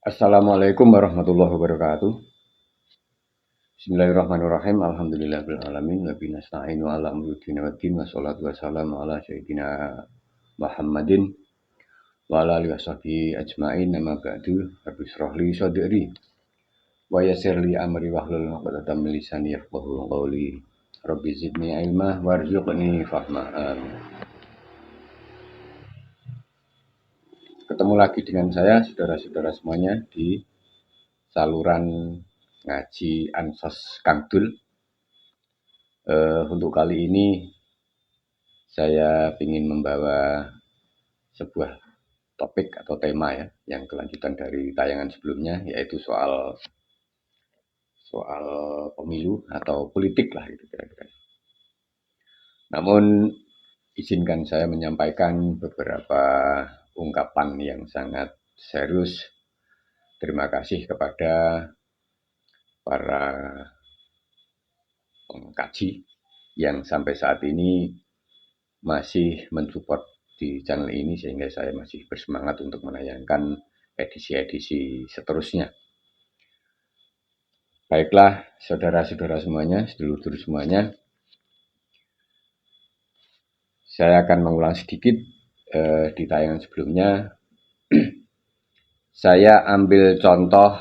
Assalamualaikum warahmatullahi wabarakatuh. Bismillahirrahmanirrahim. Alhamdulillahirabbil alamin wa bihi nasta'inu ala umuri dini waddin wassalatu wassalamu ala sayyidina Muhammadin wa ala alihi washabihi ajmain. Amma ba'du. Rabbi shrah li sadri wa yassir li amri wahlul 'uqdatam min lisani yafqahu qawli. Rabbi zidni ilma warzuqni fahma. Amin. Ketemu lagi dengan saya, saudara-saudara semuanya, di saluran ngaji Ansos Kang Dul. Untuk kali ini saya ingin membawa sebuah topik atau tema ya, yang kelanjutan dari tayangan sebelumnya, yaitu soal pemilu atau politik lah itu kira-kira. Namun izinkan saya menyampaikan beberapa ungkapan yang sangat serius. Terima kasih kepada para pengkaji yang sampai saat ini masih mensupport di channel ini, sehingga saya masih bersemangat untuk menayangkan edisi-edisi seterusnya. Baiklah, saudara-saudara semuanya, sedulur-sedulur semuanya, saya akan mengulang sedikit di tayangan sebelumnya. Saya ambil contoh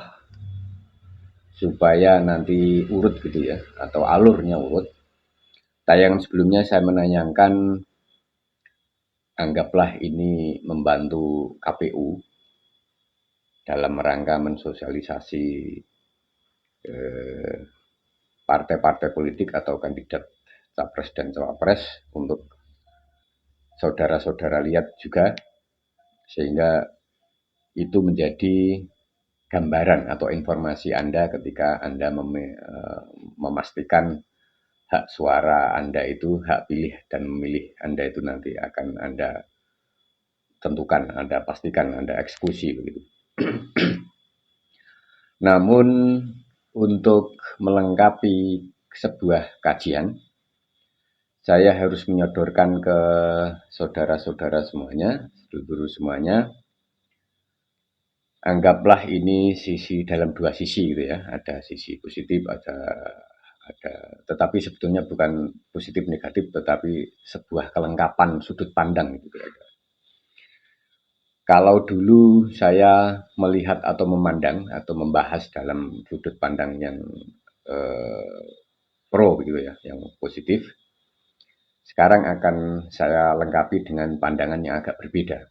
supaya nanti urut gitu ya, atau alurnya urut. Tayangan sebelumnya saya menanyakan, anggaplah ini membantu KPU dalam rangka mensosialisasi partai-partai politik atau kandidat capres dan cawapres untuk saudara-saudara lihat juga, sehingga itu menjadi gambaran atau informasi Anda ketika Anda memastikan hak suara Anda itu, hak pilih dan memilih Anda itu nanti akan Anda tentukan, Anda pastikan, Anda eksekusi begitu. Namun untuk melengkapi sebuah kajian, saya harus menyodorkan ke saudara-saudara semuanya, sedulur semuanya, anggaplah ini sisi dalam dua sisi gitu ya, ada sisi positif, ada tetapi sebetulnya bukan positif negatif, tetapi sebuah kelengkapan sudut pandang gitu ya. Kalau dulu saya melihat atau memandang atau membahas dalam sudut pandang yang pro gitu ya, yang positif, sekarang akan saya lengkapi dengan pandangan yang agak berbeda.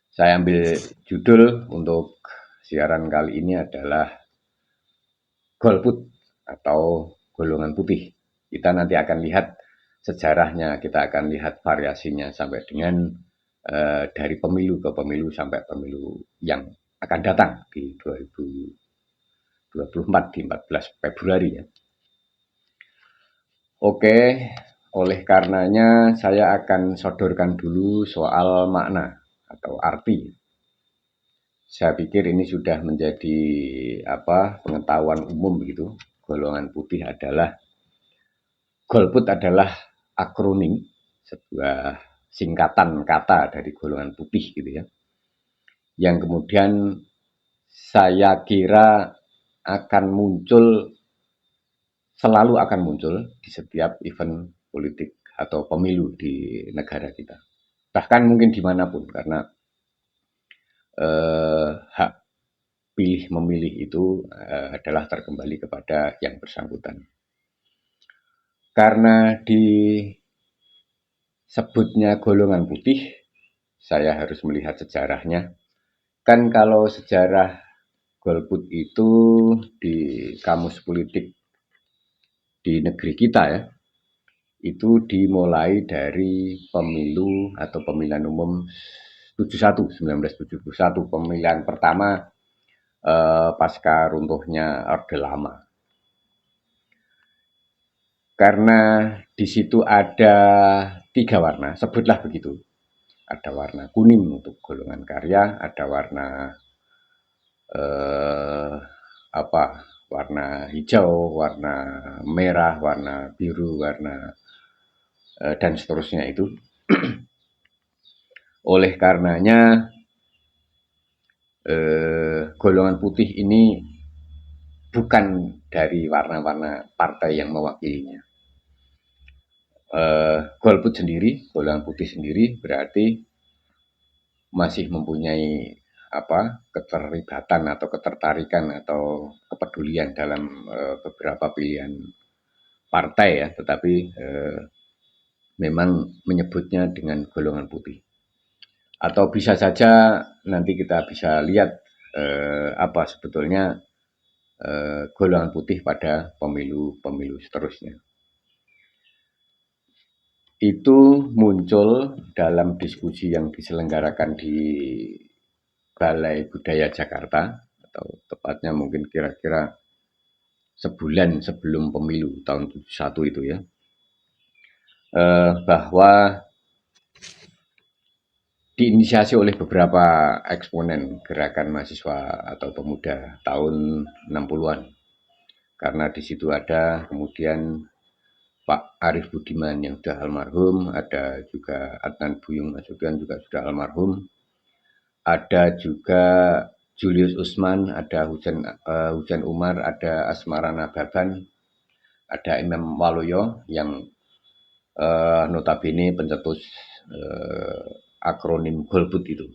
Saya ambil judul untuk siaran kali ini adalah golput atau golongan putih. Kita nanti akan lihat sejarahnya, kita akan lihat variasinya sampai dengan dari pemilu ke pemilu sampai pemilu yang akan datang di 2024 di 14 Februari ya. Oke, oleh karenanya saya akan sodorkan dulu soal makna atau arti. Saya pikir ini sudah menjadi pengetahuan umum begitu. Golongan putih adalah, golput adalah akronim, sebuah singkatan kata dari golongan putih gitu ya, yang kemudian saya kira selalu akan muncul di setiap event politik atau pemilu di negara kita, bahkan mungkin dimanapun, karena hak pilih memilih itu adalah terkembali kepada yang bersangkutan. Karena disebutnya golongan putih, saya harus melihat sejarahnya. Kan kalau sejarah golput itu di kamus politik di negeri kita ya, itu dimulai dari pemilu atau pemilihan umum 1971, pemilihan pertama pasca runtuhnya Orde Lama. Karena di situ ada 3 warna, sebutlah begitu. Ada warna kuning untuk golongan karya, ada warna warna hijau, warna merah, warna biru, warna dan seterusnya itu. Oleh karenanya golongan putih ini bukan dari warna-warna partai yang mewakilinya. Golput sendiri, golongan putih sendiri berarti masih mempunyai keterlibatan atau ketertarikan atau kepedulian dalam beberapa pilihan partai ya, tetapi memang menyebutnya dengan golongan putih. Atau bisa saja nanti kita bisa lihat apa sebetulnya golongan putih pada pemilu-pemilu seterusnya. Itu muncul dalam diskusi yang diselenggarakan di Balai Budaya Jakarta, atau tepatnya mungkin kira-kira sebulan sebelum pemilu tahun 71 itu ya, bahwa diinisiasi oleh beberapa eksponen gerakan mahasiswa atau pemuda tahun 60-an. Karena di situ ada kemudian Pak Arief Budiman yang sudah almarhum, ada juga Adnan Buyung Nasution juga sudah almarhum, ada juga Julius Usman, ada Hujan Umar, ada Asmarana Baban, ada Imam Waluyo yang notabene pencetus akronim Golput itu,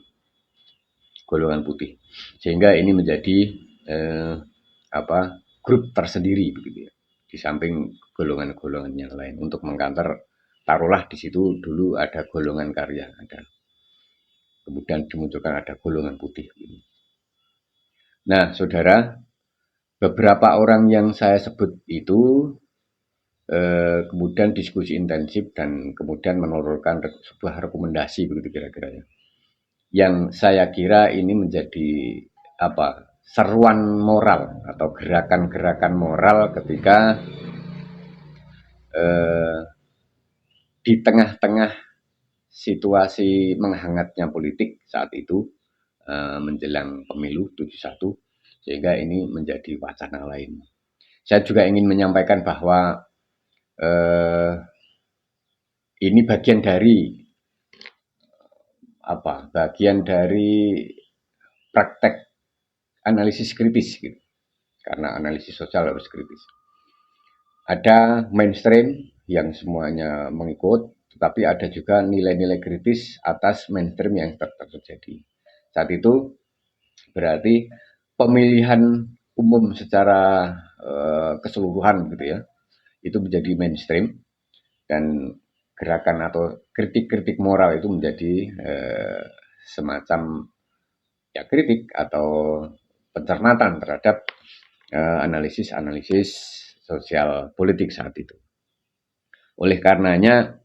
golongan putih, sehingga ini menjadi grup tersendiri begitu ya, di samping golongan-golongan yang lain untuk mengkanter. Taruhlah di situ dulu ada golongan karya, ada kemudian dimunculkan ada golongan putih. Nah, saudara, beberapa orang yang saya sebut itu kemudian diskusi intensif dan kemudian menurunkan sebuah rekomendasi begitu kira-kira ya. Yang saya kira ini menjadi seruan moral atau gerakan-gerakan moral ketika di tengah-tengah situasi menghangatnya politik saat itu menjelang pemilu 71, sehingga ini menjadi wacana lain. Saya juga ingin menyampaikan bahwa ini bagian dari praktek analisis kritis gitu. Karena analisis sosial harus kritis. Ada mainstream yang semuanya mengikut, tetapi ada juga nilai-nilai kritis atas mainstream yang terjadi. Saat itu berarti pemilihan umum secara keseluruhan gitu ya, itu menjadi mainstream, dan gerakan atau kritik-kritik moral itu menjadi semacam ya kritik atau pencermatan terhadap analisis-analisis sosial politik saat itu. Oleh karenanya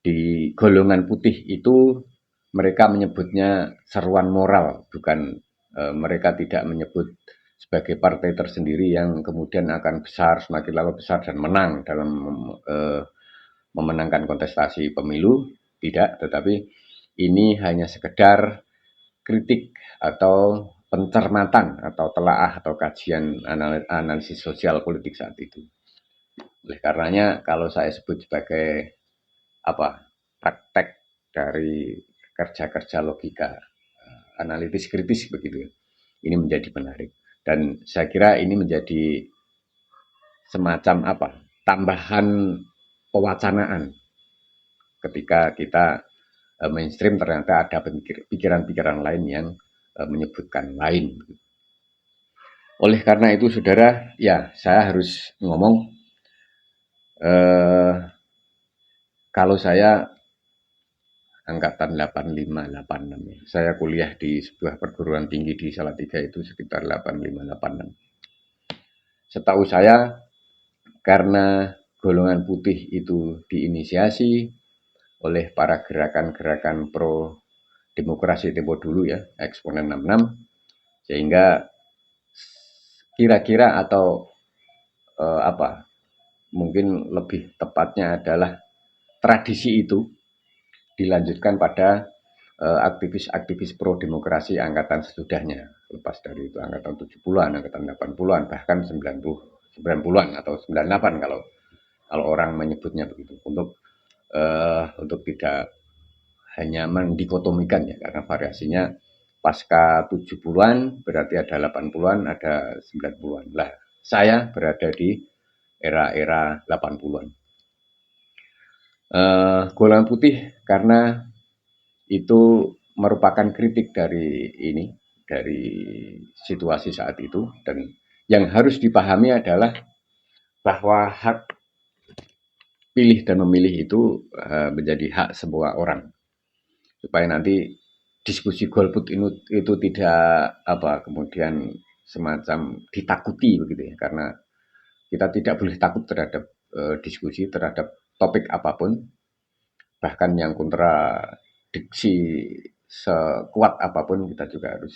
di golongan putih itu mereka menyebutnya seruan moral, bukan mereka tidak menyebut sebagai partai tersendiri yang kemudian akan besar, semakin lama besar dan menang dalam memenangkan kontestasi pemilu, tidak, tetapi ini hanya sekedar kritik atau pencermatan atau telaah atau kajian analisis sosial politik saat itu. Oleh karenanya kalau saya sebut sebagai praktek dari kerja-kerja logika analitis kritis begitu ya, ini menjadi menarik, dan saya kira ini menjadi semacam tambahan pewacanaan ketika kita mainstream ternyata ada pikiran-pikiran lain yang menyebutkan lain. Oleh karena itu saudara, ya saya harus ngomong kalau saya angkatan 85-86 ya. Saya kuliah di sebuah perguruan tinggi di Salatiga itu sekitar 85-86. Setahu saya karena golongan putih itu diinisiasi oleh para gerakan-gerakan pro demokrasi tempo dulu ya, eksponen 66, sehingga kira-kira atau mungkin lebih tepatnya adalah tradisi itu dilanjutkan pada aktivis-aktivis pro demokrasi angkatan sesudahnya, lepas dari itu angkatan 70-an, angkatan 80-an, bahkan 90-an atau 98 kalau orang menyebutnya begitu, untuk tidak hanya mendikotomikan ya, karena variasinya pasca 70-an, berarti ada 80-an, ada 90-an. Lah, saya berada di era-era 80-an. Golongan putih karena itu merupakan kritik dari situasi saat itu, dan yang harus dipahami adalah bahwa hak pilih dan memilih itu menjadi hak semua orang, supaya nanti diskusi golput itu tidak kemudian semacam ditakuti begitu ya, karena kita tidak boleh takut terhadap diskusi terhadap topik apapun, bahkan yang kontradiksi sekuat apapun kita juga harus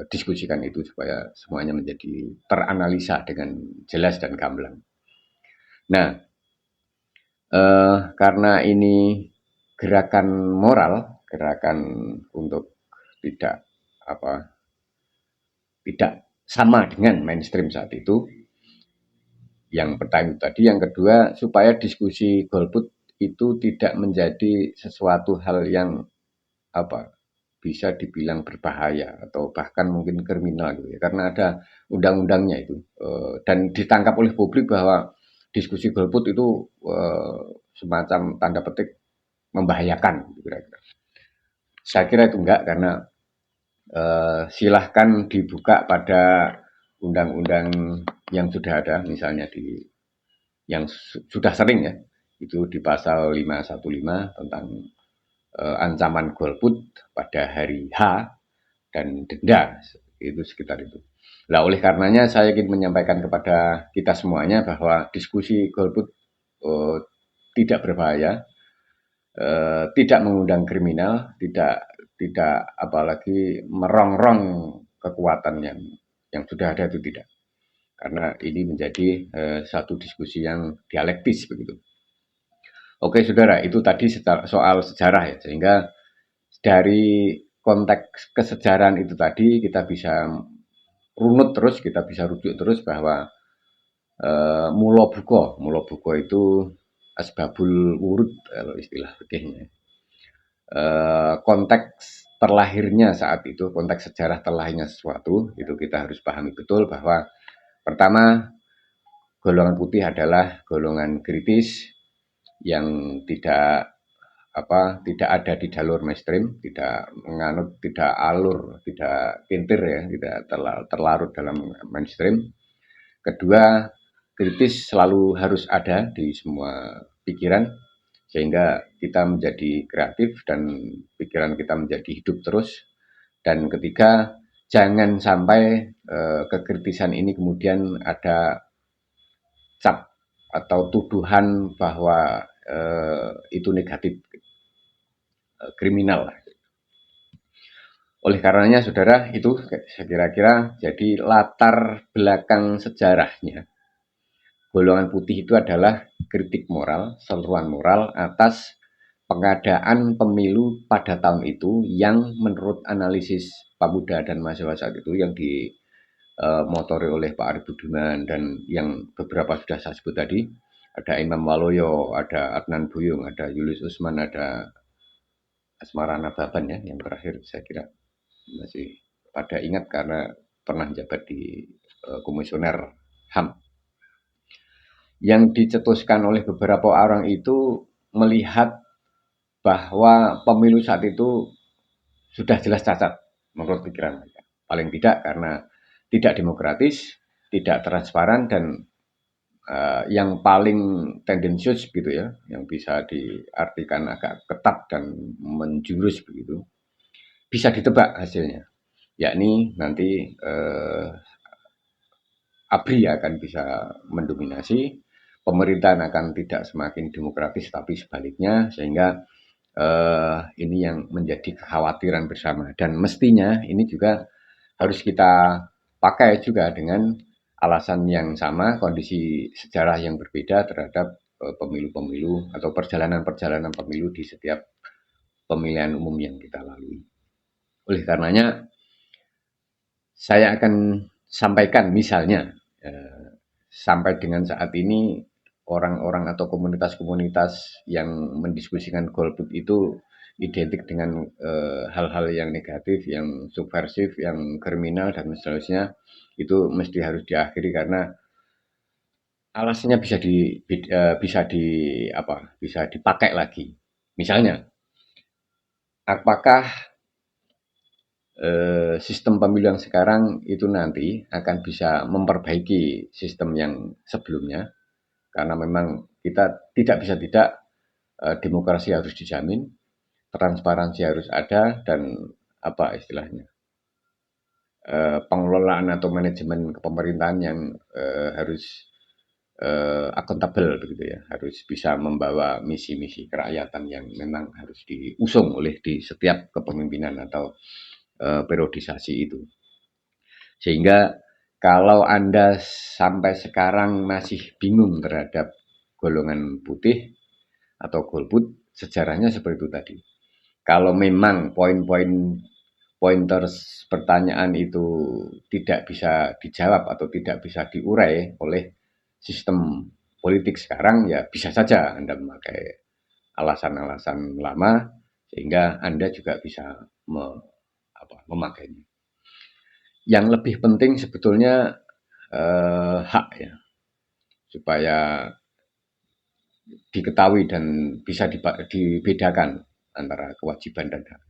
diskusikan itu supaya semuanya menjadi teranalisa dengan jelas dan gamblang. Nah, karena ini gerakan moral, gerakan untuk tidak tidak sama dengan mainstream saat itu. Yang pertama tadi, yang kedua supaya diskusi golput itu tidak menjadi sesuatu hal yang bisa dibilang berbahaya atau bahkan mungkin kriminal gitu ya, karena ada undang-undangnya itu, dan ditangkap oleh publik bahwa diskusi golput itu semacam tanda petik membahayakan kira-kira. Saya kira itu enggak, karena silahkan dibuka pada undang-undang yang sudah ada, misalnya yang sudah sering ya, itu di pasal 515 tentang ancaman golput pada hari H dan denda, itu sekitar itu. Nah, oleh karenanya saya ingin menyampaikan kepada kita semuanya bahwa diskusi golput tidak berbahaya, tidak mengundang kriminal, tidak apalagi merongrong kekuatan yang sudah ada, itu tidak. Karena ini menjadi satu diskusi yang dialektis begitu. Oke, saudara, itu tadi soal sejarah ya, sehingga dari konteks kesejarahan itu tadi kita bisa runut terus, kita bisa rujuk terus bahwa mulo buko itu asbabul wurud kalau istilah fikihnya. Konteks terlahirnya saat itu, konteks sejarah terlahirnya sesuatu, itu kita harus pahami betul bahwa pertama, golongan putih adalah golongan kritis yang tidak ada di jalur mainstream, tidak menganut, tidak alur, tidak pintir ya, tidak terlarut dalam mainstream. Kedua, kritis selalu harus ada di semua pikiran, sehingga kita menjadi kreatif dan pikiran kita menjadi hidup terus. Dan ketiga, jangan sampai kekritisan ini kemudian ada cap atau tuduhan bahwa itu negatif, kriminal. Oleh karenanya, saudara, itu kira-kira jadi latar belakang sejarahnya. Golongan putih itu adalah kritik moral, seruan moral atas pengadaan pemilu pada tahun itu yang menurut analisis Pemuda dan Mahasiswa saat itu yang dimotori oleh Pak Arief Budiman dan yang beberapa sudah saya sebut tadi, ada Imam Waloyo, ada Adnan Buyung, ada Julius Usman, ada Asmara Nababan ya, yang terakhir saya kira masih pada ingat karena pernah jabat di komisioner HAM. Yang dicetuskan oleh beberapa orang itu melihat bahwa pemilu saat itu sudah jelas cacat menurut pikiran mereka. Paling tidak karena tidak demokratis, tidak transparan, dan yang paling tendensius gitu ya, yang bisa diartikan agak ketat dan menjurus begitu, bisa ditebak hasilnya, yakni nanti ABRI akan bisa mendominasi, pemerintahan akan tidak semakin demokratis tapi sebaliknya, sehingga ini yang menjadi kekhawatiran bersama, dan mestinya ini juga harus kita pakai juga dengan alasan yang sama, kondisi sejarah yang berbeda terhadap pemilu-pemilu atau perjalanan-perjalanan pemilu di setiap pemilihan umum yang kita lalui. Oleh karenanya saya akan sampaikan misalnya sampai dengan saat ini orang-orang atau komunitas-komunitas yang mendiskusikan golput itu identik dengan hal-hal yang negatif, yang subversif, yang kriminal dan seterusnya, itu mesti harus diakhiri karena alasannya bisa dipakai lagi. Misalnya, apakah sistem pemilu yang sekarang itu nanti akan bisa memperbaiki sistem yang sebelumnya, karena memang kita tidak bisa tidak, demokrasi harus dijamin, transparansi harus ada, dan apa istilahnya, pengelolaan atau manajemen kepemerintahan yang harus akuntabel begitu ya, harus bisa membawa misi-misi kerakyatan yang memang harus diusung oleh di setiap kepemimpinan atau periodisasi itu. Sehingga kalau Anda sampai sekarang masih bingung terhadap golongan putih atau golput, sejarahnya seperti itu tadi. Kalau memang poin-poin pointers pertanyaan itu tidak bisa dijawab atau tidak bisa diurai oleh sistem politik sekarang, ya bisa saja Anda memakai alasan-alasan lama sehingga Anda juga bisa memakainya. Yang lebih penting sebetulnya hak ya, supaya diketahui dan bisa dibedakan antara kewajiban dan hak.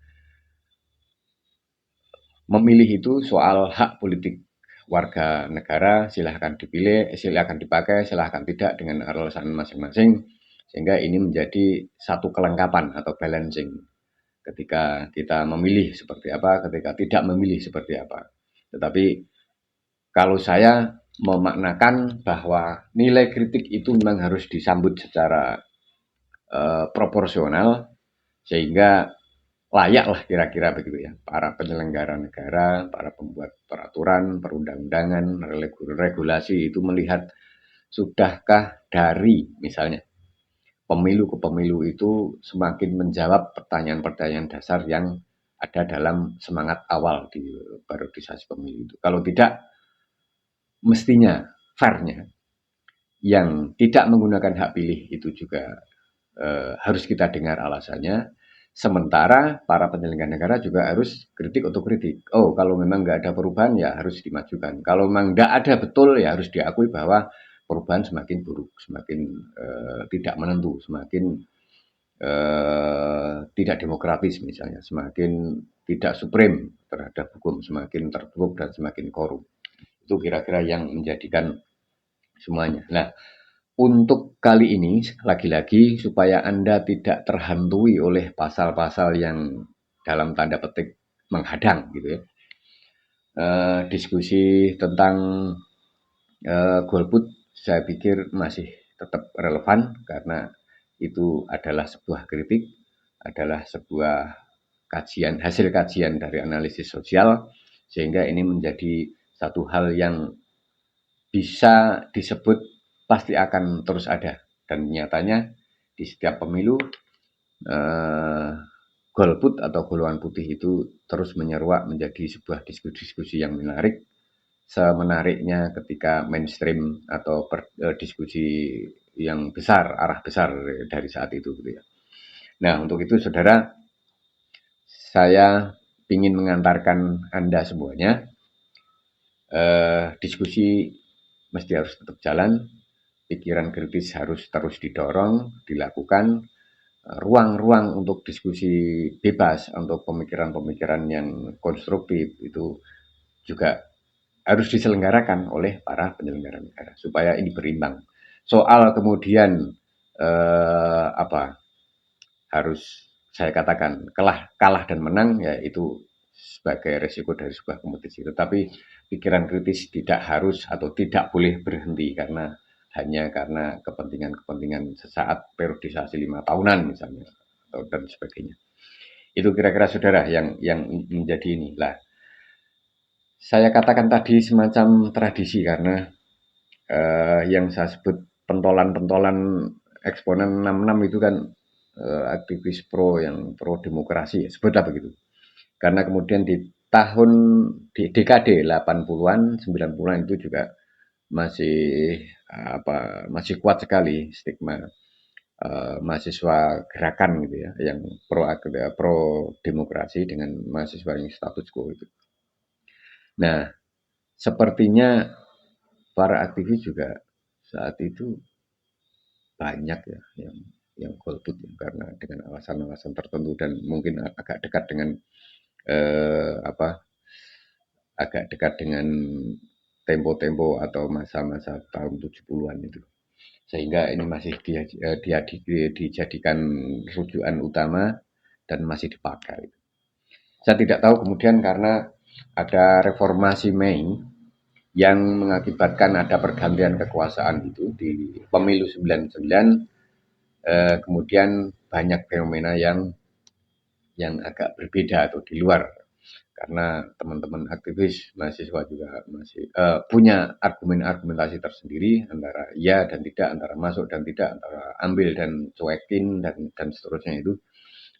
Memilih itu soal hak politik warga negara, silahkan dipilih, silahkan dipakai, silahkan tidak dengan alasan masing-masing, sehingga ini menjadi satu kelengkapan atau balancing ketika kita memilih seperti apa, ketika tidak memilih seperti apa. Tetapi kalau saya memaknakan bahwa nilai kritik itu memang harus disambut secara proporsional, sehingga layaklah kira-kira begitu ya, para penyelenggara negara, para pembuat peraturan, perundang-undangan, regulasi itu melihat sudahkah dari misalnya pemilu ke pemilu itu semakin menjawab pertanyaan-pertanyaan dasar yang ada dalam semangat awal di periodisasi pemilu itu. Kalau tidak, mestinya fairnya yang tidak menggunakan hak pilih itu juga harus kita dengar alasannya. Sementara para penyelenggara negara juga harus kritik untuk kritik. Oh, kalau memang nggak ada perubahan ya harus dimajukan. Kalau memang nggak ada betul ya harus diakui bahwa perubahan semakin buruk, semakin tidak menentu, semakin tidak demokratis misalnya, semakin tidak supreme terhadap hukum, semakin tertutup dan semakin korup. Itu kira-kira yang menjadikan semuanya. Nah, untuk kali ini, lagi-lagi supaya Anda tidak terhantui oleh pasal-pasal yang dalam tanda petik menghadang gitu ya. Diskusi tentang golput saya pikir masih tetap relevan karena itu adalah sebuah kritik, adalah sebuah kajian, hasil kajian dari analisis sosial, sehingga ini menjadi satu hal yang bisa disebut pasti akan terus ada. Dan nyatanya di setiap pemilu golput atau golongan putih itu terus menyeruak menjadi sebuah diskusi yang menarik, semenariknya ketika mainstream atau diskusi yang besar, arah besar dari saat itu gitu ya. Nah, untuk itu saudara, saya ingin mengantarkan Anda semuanya, diskusi mesti harus tetap jalan, pikiran kritis harus terus didorong, dilakukan, ruang-ruang untuk diskusi bebas, untuk pemikiran-pemikiran yang konstruktif itu juga harus diselenggarakan oleh para penyelenggara negara supaya ini berimbang. Soal kemudian harus saya katakan kalah dan menang ya itu sebagai resiko dari sebuah kompetisi. Tetapi pikiran kritis tidak harus atau tidak boleh berhenti hanya karena kepentingan-kepentingan sesaat periodisasi 5 tahunan misalnya atau dan sebagainya. Itu kira-kira saudara yang menjadi ini. Lah, saya katakan tadi semacam tradisi karena yang saya sebut pentolan-pentolan eksponen 66 itu kan aktivis yang pro demokrasi, sebutlah begitu. Karena kemudian di dekade 80-an, 90-an itu juga masih masih kuat sekali stigma mahasiswa gerakan gitu ya, yang pro demokrasi dengan mahasiswa yang status quo itu. Nah, sepertinya para aktivis juga saat itu banyak ya yang golput ya, karena dengan alasan-alasan tertentu dan mungkin agak dekat dengan eh, apa agak dekat dengan tempo-tempo atau masa-masa tahun 70-an itu. Sehingga ini masih dijadikan rujukan utama dan masih dipakai. Saya tidak tahu kemudian karena ada reformasi Mei yang mengakibatkan ada pergantian kekuasaan itu di pemilu 99, kemudian banyak fenomena yang agak berbeda atau di luar, karena teman-teman aktivis mahasiswa juga masih punya argumentasi tersendiri antara ya dan tidak, antara masuk dan tidak, antara ambil dan cuekin dan seterusnya itu,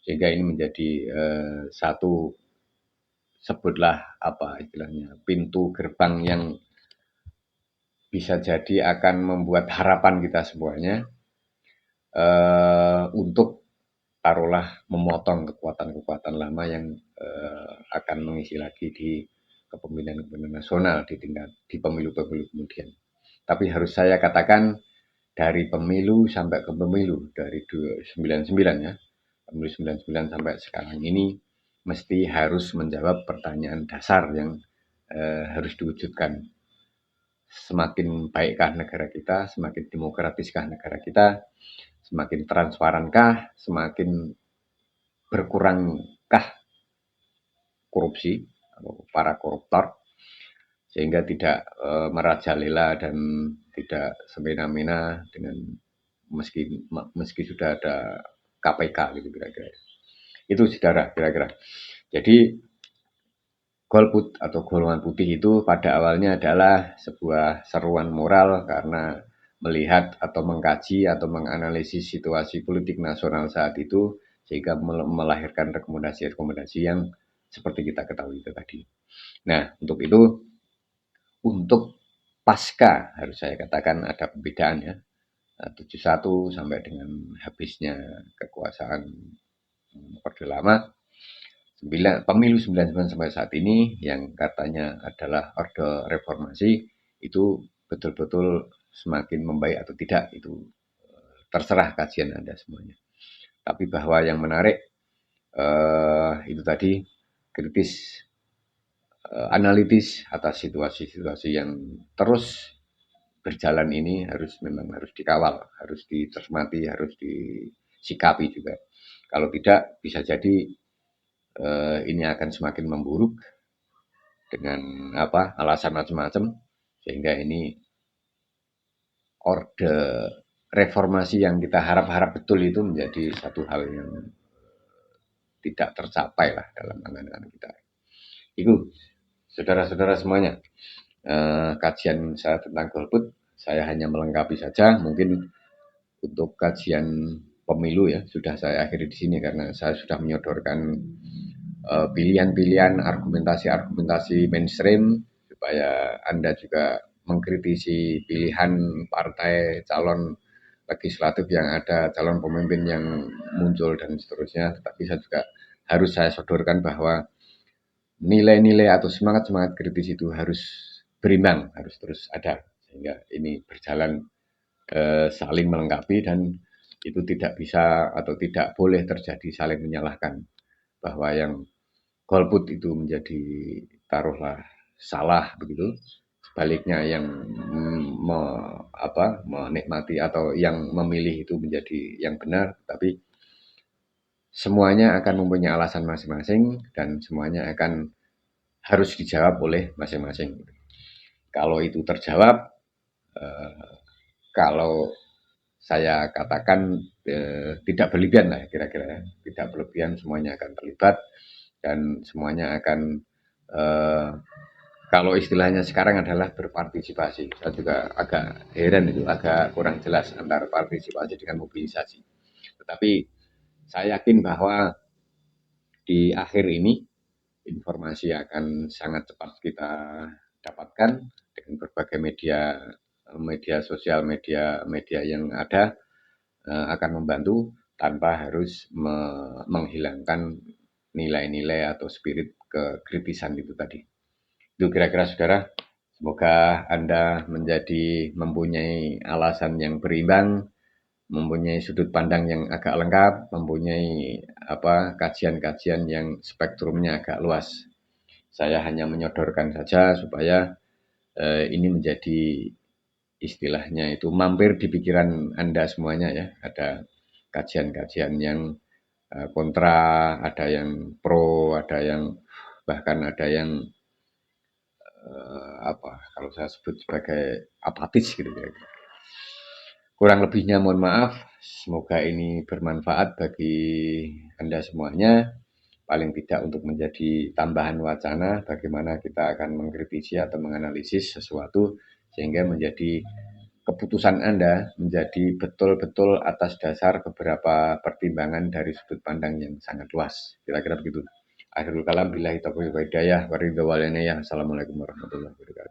sehingga ini menjadi satu, sebutlah apa istilahnya, pintu gerbang yang bisa jadi akan membuat harapan kita semuanya untuk taruhlah memotong kekuatan-kekuatan lama yang akan mengisi lagi di kepemimpinan nasional di pemilu-pemilu kemudian. Tapi harus saya katakan dari pemilu sampai ke pemilu dari 99 ya, pemilu 99 sampai sekarang ini mesti harus menjawab pertanyaan dasar yang harus diwujudkan. Semakin baikkah negara kita, semakin demokratiskah negara kita, semakin transparankah, semakin berkurangkah korupsi atau para koruptor, sehingga tidak merajalela dan tidak semena-mena dengan meski sudah ada KPK gitu kira-kira. Itu saudara kira-kira. Jadi golput atau golongan putih itu pada awalnya adalah sebuah seruan moral karena melihat atau mengkaji atau menganalisis situasi politik nasional saat itu, sehingga melahirkan rekomendasi-rekomendasi yang seperti kita ketahui itu tadi. Nah, untuk pasca harus saya katakan ada perbedaan ya. 71 sampai dengan habisnya kekuasaan Orde Lama, pemilu 99 sampai saat ini yang katanya adalah orde reformasi itu betul-betul semakin membaik atau tidak itu terserah kajian Anda semuanya. Tapi bahwa yang menarik itu tadi kritis, analitis atas situasi-situasi yang terus berjalan ini memang harus dikawal, harus dicermati, harus disikapi juga. Kalau tidak bisa jadi ini akan semakin memburuk dengan alasan macam-macam, sehingga ini orde reformasi yang kita harap-harap betul itu menjadi satu hal yang tidak tercapai lah dalam angan-angan kita. Itu saudara-saudara semuanya, kajian saya tentang golput saya hanya melengkapi saja. Mungkin untuk kajian pemilu ya sudah saya akhiri di sini karena saya sudah menyodorkan pilihan-pilihan argumentasi mainstream supaya Anda juga mengkritisi pilihan partai, calon legislatif yang ada, calon pemimpin yang muncul dan seterusnya. Tetapi saya sodorkan bahwa nilai-nilai atau semangat-semangat kritis itu harus berimbang, harus terus ada, sehingga ini berjalan saling melengkapi dan itu tidak bisa atau tidak boleh terjadi saling menyalahkan, bahwa yang golput itu menjadi taruhlah salah begitu, sebaliknya yang menikmati atau yang memilih itu menjadi yang benar. Tapi semuanya akan mempunyai alasan masing-masing dan semuanya akan harus dijawab oleh masing-masing. Kalau itu terjawab, kalau saya katakan tidak berlebihan lah kira-kira, tidak berlebihan, semuanya akan terlibat dan semuanya akan kalau istilahnya sekarang adalah berpartisipasi. Saya juga agak heran itu, agak kurang jelas antara partisipasi dengan mobilisasi. Tetapi saya yakin bahwa di akhir ini informasi akan sangat cepat kita dapatkan dengan berbagai media sosial, media yang ada. akan membantu tanpa harus menghilangkan nilai-nilai atau spirit kekritisan itu tadi. Itu kira-kira saudara. Semoga Anda mempunyai alasan yang berimbang, mempunyai sudut pandang yang agak lengkap, mempunyai kajian-kajian yang spektrumnya agak luas. Saya hanya menyodorkan saja supaya ini menjadi istilahnya itu mampir di pikiran Anda semuanya ya. Ada kajian-kajian yang kontra, ada yang pro, ada yang bahkan ada yang kalau saya sebut sebagai apatis gitu ya. Kurang lebihnya mohon maaf. Semoga ini bermanfaat bagi Anda semuanya. Paling tidak untuk menjadi tambahan wacana bagaimana kita akan mengkritisi atau menganalisis sesuatu sehingga menjadi keputusan Anda menjadi betul-betul atas dasar beberapa pertimbangan dari sudut pandang yang sangat luas. Kira-kira begitu. Akhirul kalam billahi taufiq wal hidayah wa ridha wal inayah. Assalamualaikum warahmatullahi wabarakatuh.